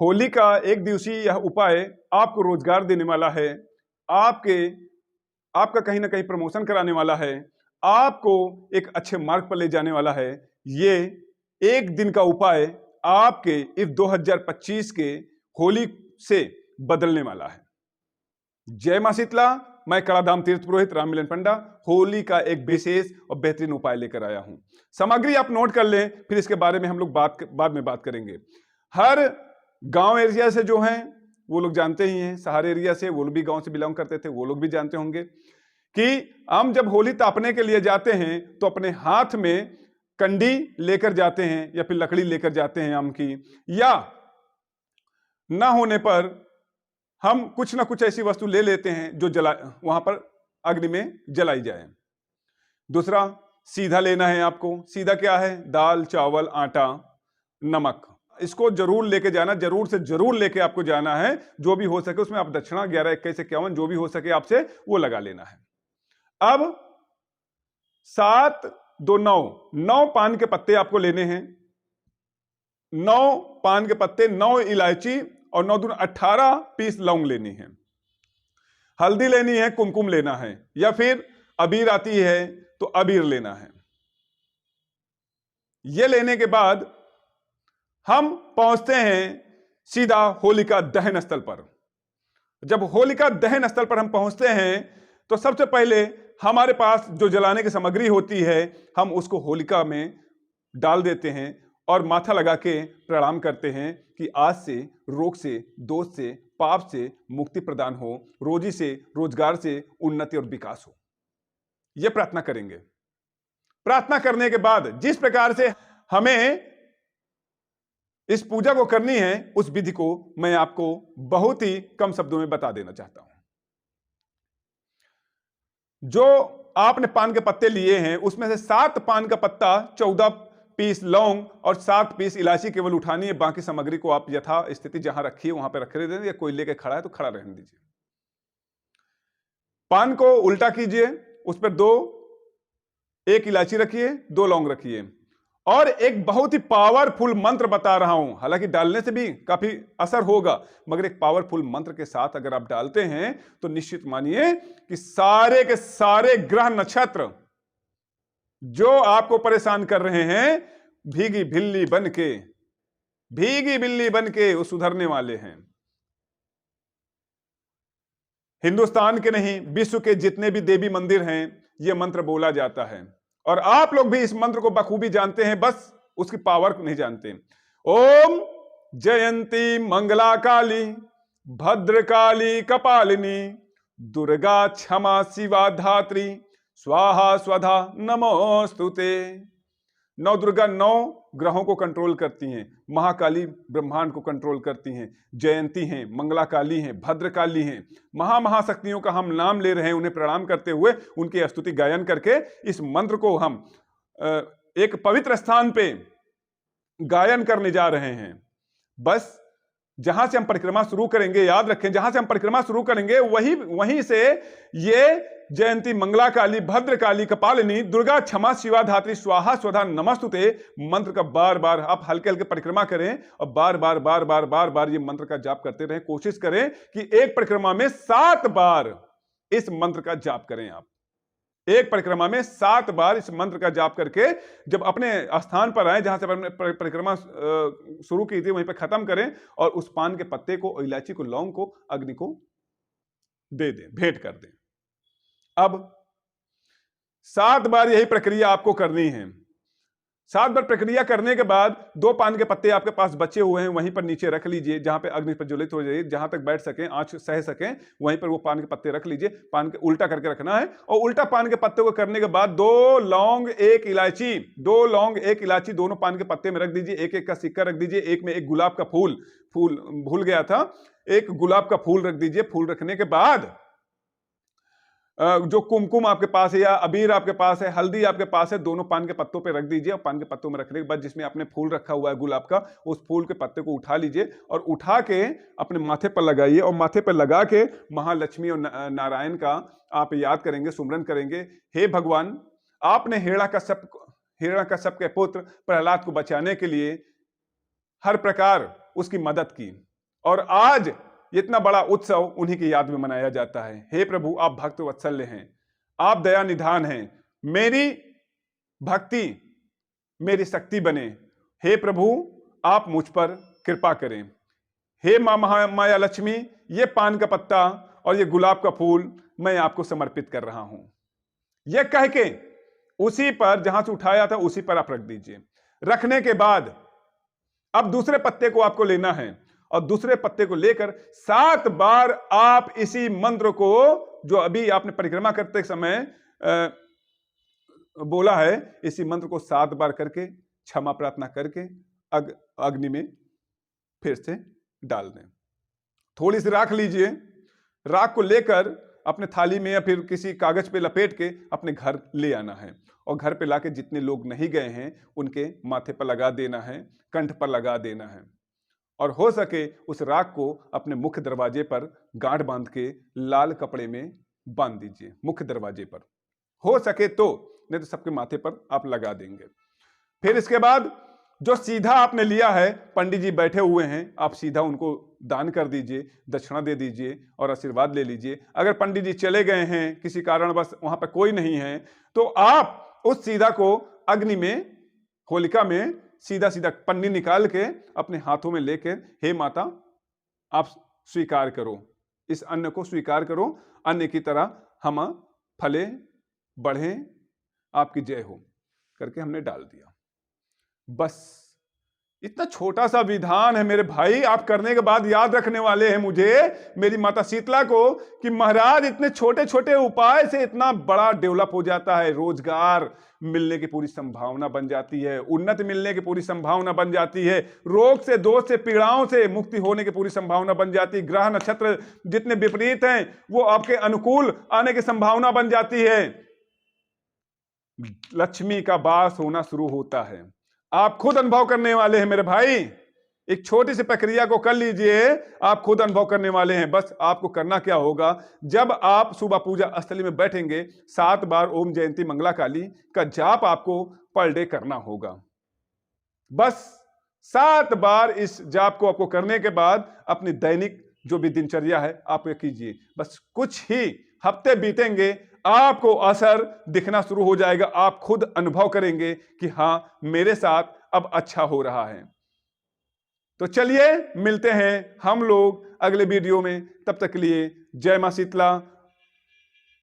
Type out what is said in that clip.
होली का एक दिवसीय यह उपाय आपको रोजगार देने वाला है, आपका कहीं ना कहीं प्रमोशन कराने वाला है, आपको एक अच्छे मार्ग पर ले जाने वाला है। ये एक दिन का उपाय आपके इस 2025 के होली से बदलने वाला है। जय मां शीतला। मैं कड़ाधाम तीर्थ पुरोहित राम मिलन पंडा होली का एक विशेष और बेहतरीन उपाय लेकर आया हूं। सामग्री आप नोट कर लें, फिर इसके बारे में हम लोग बाद में बात करेंगे। हर गांव एरिया से जो हैं वो लोग जानते ही हैं, शहर एरिया से वो लोग भी गांव से बिलोंग करते थे, वो लोग भी जानते होंगे कि हम जब होली तापने के लिए जाते हैं तो अपने हाथ में कंडी लेकर जाते हैं या फिर लकड़ी लेकर जाते हैं आम की, या ना होने पर हम कुछ ना कुछ ऐसी वस्तु ले लेते हैं जो वहां पर अग्नि में जलाई जाए। दूसरा, सीधा लेना है आपको। सीधा क्या है? दाल, चावल, आटा, नमक। इसको जरूर लेके जाना, जरूर से जरूर लेके आपको जाना है। जो भी हो सके उसमें आप दक्षिणा 11, 21, 51 जो भी हो सके आपसे वो लगा लेना है। अब 7, 2, 9 पान के पत्ते आपको लेने हैं। 9 पान के पत्ते, 9 इलायची और 9 दूनी 18 पीस लौंग लेनी है। हल्दी लेनी है, कुमकुम लेना है, या फिर अबीर आती है तो अबीर लेना है। यह लेने के बाद हम पहुंचते हैं सीधा होलिका दहन स्थल पर। जब होलिका दहन स्थल पर हम पहुंचते हैं तो सबसे पहले हमारे पास जो जलाने की सामग्री होती है हम उसको होलिका में डाल देते हैं और माथा लगा के प्रणाम करते हैं कि आज से रोग से, दोष से, पाप से मुक्ति प्रदान हो, रोजी से, रोजगार से उन्नति और विकास हो। यह प्रार्थना करेंगे। प्रार्थना करने के बाद जिस प्रकार से हमें इस पूजा को करनी है उस विधि को मैं आपको बहुत ही कम शब्दों में बता देना चाहता हूं। जो आपने पान के पत्ते लिए हैं उसमें से 7 पान का पत्ता, 14 पीस लौंग और 7 पीस इलायची केवल उठानी है। बाकी सामग्री को आप यथा स्थिति जहां रखिए वहां पर रखे दें, या कोई लेके खड़ा है तो खड़ा रहने दीजिए। पान को उल्टा कीजिए, उस पर 1 इलायची रखिए, 2 लौंग रखिए, और एक बहुत ही पावरफुल मंत्र बता रहा हूं। हालांकि डालने से भी काफी असर होगा, मगर एक पावरफुल मंत्र के साथ अगर आप डालते हैं तो निश्चित मानिए कि सारे के सारे ग्रह नक्षत्र जो आपको परेशान कर रहे हैं भीगी बिल्ली बन के वो सुधरने वाले हैं। हिंदुस्तान के नहीं, विश्व के जितने भी देवी मंदिर हैं यह मंत्र बोला जाता है, और आप लोग भी इस मंत्र को बखूबी जानते हैं, बस उसकी पावर को नहीं जानते। ओम जयंती मंगला काली भद्रकाली कपालिनी दुर्गा क्षमा शिवा धात्री स्वाहा स्वधा नमोस्तुते। 9 दुर्गा 9 ग्रहों को कंट्रोल करती हैं, महाकाली ब्रह्मांड को कंट्रोल करती हैं, जयंती हैं, मंगला काली हैं, भद्रकाली हैं, महाशक्तियों का हम नाम ले रहे हैं। उन्हें प्रणाम करते हुए उनकी स्तुति गायन करके इस मंत्र को हम एक पवित्र स्थान पे गायन करने जा रहे हैं। बस जहां से हम परिक्रमा शुरू करेंगे, याद रखें, जहां से हम परिक्रमा शुरू करेंगे वहीं से ये जयंती मंगला काली भद्रकाली कपालिनी दुर्गा क्षमा शिवा धात्री स्वाहा स्वधा नमस्तुते मंत्र का बार बार आप हल्के हल्के परिक्रमा करें और बार बार ये मंत्र का जाप करते रहें। कोशिश करें कि एक परिक्रमा में 7 बार इस मंत्र का जाप करें। आप एक परिक्रमा में 7 बार इस मंत्र का जाप करके जब अपने स्थान पर आए जहां से आपने परिक्रमा शुरू की थी वहीं पर खत्म करें, और उस पान के पत्ते को, इलायची को, लौंग को अग्नि को दे दें, भेंट कर दें। अब 7 बार यही प्रक्रिया आपको करनी है। 7 बार प्रक्रिया करने के बाद 2 पान के पत्ते आपके पास बचे हुए हैं वहीं पर नीचे रख लीजिए, जहां पे अग्नि प्रज्वलित हो जाए, जहां तक बैठ सकें, आंच सह सकें, वहीं पर वो पान के पत्ते रख लीजिए। पान के उल्टा करके रखना है, और उल्टा पान के पत्ते को करने के बाद 2 लौंग 1 इलायची, 2 लौंग 1 इलायची दोनों पान के पत्ते में रख दीजिए। एक का सिक्का रख दीजिए, एक में एक गुलाब का फूल भूल गया था, एक गुलाब का फूल रख दीजिए। फूल रखने के बाद जो कुमकुम आपके पास है या अबीर आपके पास है, हल्दी आपके पास है, दोनों पान के पत्तों पे रख दीजिए। और पान के पत्तों में रखने के बाद जिसमें आपने फूल रखा हुआ है गुलाब का, उस फूल के पत्ते को उठा लीजिए और उठा के अपने माथे पर लगाइए, और माथे पर लगा के महालक्ष्मी और नारायण का आप याद करेंगे, सुमरन करेंगे। हे भगवान, आपने हिरण्यकश्यप के पुत्र प्रहलाद को बचाने के लिए हर प्रकार उसकी मदद की, और आज इतना बड़ा उत्सव उन्हीं की याद में मनाया जाता है। हे प्रभु, आप भक्त वत्सल्य हैं, आप दया निधान हैं, मेरी भक्ति मेरी शक्ति बने। हे प्रभु, आप मुझ पर कृपा करें। हे माया लक्ष्मी, ये पान का पत्ता और ये गुलाब का फूल मैं आपको समर्पित कर रहा हूं। यह कह के उसी पर, जहां से उठाया था उसी पर आप रख दीजिए। रखने के बाद अब दूसरे पत्ते को आपको लेना है और दूसरे पत्ते को लेकर 7 बार आप इसी मंत्र को, जो अभी आपने परिक्रमा करते समय बोला है, इसी मंत्र को 7 बार करके क्षमा प्रार्थना करके अग्नि में फिर से डाल दें। थोड़ी सी राख लीजिए, राख को लेकर अपने थाली में या फिर किसी कागज पे लपेट के अपने घर ले आना है और घर पे लाके जितने लोग नहीं गए हैं उनके माथे पर लगा देना है, कंठ पर लगा देना है। और हो सके उस राख को अपने मुख्य दरवाजे पर गांठ बांध के लाल कपड़े में बांध दीजिए, मुख्य दरवाजे पर हो सके तो, नहीं तो सबके माथे पर आप लगा देंगे। फिर इसके बाद जो सीधा आपने लिया है, पंडित जी बैठे हुए हैं, आप सीधा उनको दान कर दीजिए, दक्षिणा दे दीजिए और आशीर्वाद ले लीजिए। अगर पंडित जी चले गए हैं, किसी कारणवश वहां पर कोई नहीं है, तो आप उस सीधा को अग्नि में, होलिका में सीधा सीधा पन्नी निकाल के अपने हाथों में लेकर, हे माता आप स्वीकार करो, इस अन्न को स्वीकार करो, अन्न की तरह हम फले बढ़े, आपकी जय हो करके हमने डाल दिया। बस इतना छोटा सा विधान है मेरे भाई, आप करने के बाद याद रखने वाले हैं मुझे, मेरी माता शीतला को, कि महाराज इतने छोटे छोटे उपाय से इतना बड़ा डेवलप हो जाता है, रोजगार मिलने की पूरी संभावना बन जाती है, उन्नति मिलने की पूरी संभावना बन जाती है, रोग से, दोष से, पीड़ाओं से मुक्ति होने की पूरी संभावना बन जाती है, ग्रह नक्षत्र जितने विपरीत हैं वो आपके अनुकूल आने की संभावना बन जाती है, लक्ष्मी का वास होना शुरू होता है। आप खुद अनुभव करने वाले हैं मेरे भाई, एक छोटी सी प्रक्रिया को कर लीजिए, आप खुद अनुभव करने वाले हैं। बस आपको करना क्या होगा, जब आप सुबह पूजा स्थली में बैठेंगे, 7 बार ओम जयंती मंगला काली का जाप आपको पर डे करना होगा। बस 7 बार इस जाप को आपको करने के बाद अपनी दैनिक जो भी दिनचर्या है आप ये कीजिए। बस कुछ ही हफ्ते बीतेंगे, आपको असर दिखना शुरू हो जाएगा, आप खुद अनुभव करेंगे कि हाँ, मेरे साथ अब अच्छा हो रहा है। तो चलिए मिलते हैं हम लोग अगले वीडियो में, तब तक के लिए जय मां शीतला,